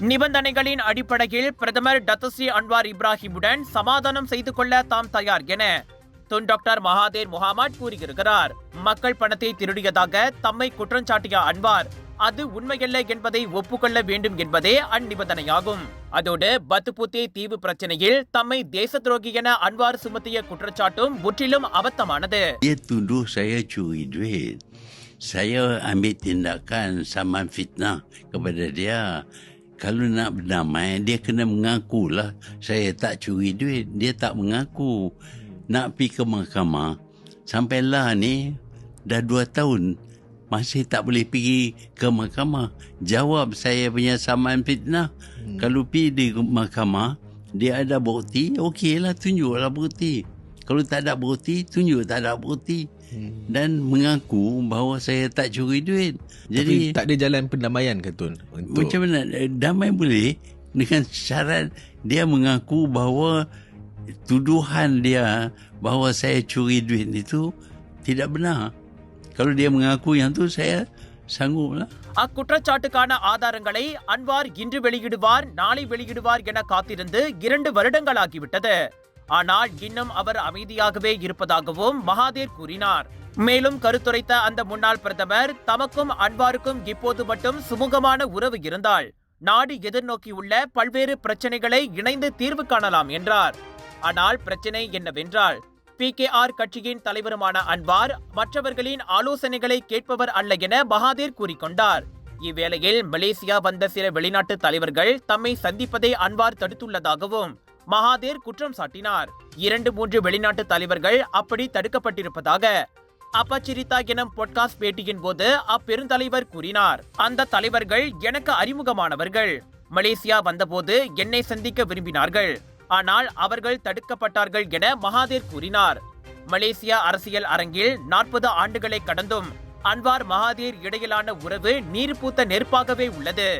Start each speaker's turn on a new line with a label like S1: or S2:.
S1: நிபந்தனைகளின் அடிப்படையில் பிரதமர் டத்துஸ்ரீ அன்வார் இப்ராஹிமுடன் சமாதானம் செய்து கொள்ள தாம் தயார் என துன் டாக்டர் மகாதேர் முகமது கூறியிருக்கிறார். மக்கள் பணத்தை திருடியதாக தம்மை குற்றஞ்சாட்டிய அன்வார் அது உண்மையல்ல என்பதை ஒப்புக்கொள்ள வேண்டும் என்பதே அந்நிபந்தனையாகும். அதோடு பத்துபுத்தே தீவு பிரச்சனையில் தம்மை தேச துரோகி என அன்வார் சுமத்திய குற்றச்சாட்டும் முற்றிலும் அபத்தமானது.
S2: Saya ambil tindakan saman fitnah kepada dia. Kalau nak berdamai, dia kena mengakulah saya tak curi duit. Dia tak mengaku. Nak pergi ke mahkamah. Sampailah ni dah 2 tahun. Masih tak boleh pergi ke mahkamah. Jawab saya punya saman fitnah. Kalau pergi di mahkamah, dia ada bukti, okeylah tunjuklah bukti. Kalau tak ada bukti, tunjuk tak ada bukti. Dan mengaku bahawa saya tak curi duit.
S3: Jadi tapi tak ada jalan pendamaian ke Tun?
S2: Macam mana? Damai boleh dengan syarat dia mengaku bahawa tuduhan dia bahawa saya curi duit itu tidak benar. Kalau dia mengaku yang tu, saya sangguplah.
S1: அக்குற்றச்சாட்டுக்கான ஆதாரங்களை Anwar இன்று வெளியிடுவார், நாளை வெளியிடுவார் என காத்திருந்து 2 வருடங்களாகிவிட்டது. ஆனால் இன்னும் அவர் அமைதியாகவே இருப்பதாகவும் மகாதேர் கூறினார். மேலும் கருத்துரைத்த அந்த முன்னாள் பிரதமர் தமக்கும் அன்வாருக்கும் இப்போது மட்டும் சுமூகமான உறவு இருந்தால் நாடு எதிர்நோக்கியுள்ள பல்வேறு பிரச்சனைகளை இணைந்து தீர்வு காணலாம் என்றார். ஆனால் பிரச்சனை என்னவென்றால் PKR கட்சியின் தலைவருமான அன்வார் மற்றவர்களின் ஆலோசனைகளை கேட்பவர் அல்ல என மகாதேர் கூறிக்கொண்டார். இவ்வேளையில் மலேசியா வந்த சில வெளிநாட்டு தலைவர்கள் தம்மை சந்திப்பதை அன்வார் தடுத்துள்ளதாகவும் மகாதேர் குற்றம் சாட்டினார். 2-3 வெளிநாட்டு தலைவர்கள் அப்படி தடுக்கப்பட்டிருப்பதாக அப்பச்சிரித்தா எனும் பாட்காஸ்ட் பேட்டியின் போது அப்பெருந்தலைவர் கூறினார். அந்த தலைவர்கள் எனக்கு அறிமுகமானவர்கள். மலேசியா வந்தபோது என்னை சந்திக்க விரும்பினார்கள். ஆனால் அவர்கள் தடுக்கப்பட்டார்கள் என மகாதேர் கூறினார். மலேசியா அரசியல் அரங்கில் 40 ஆண்டுகளை கடந்தும் அன்வார் மகாதேர் இடையிலான உறவு நீர் பூத்த நெருப்பாகவே உள்ளது.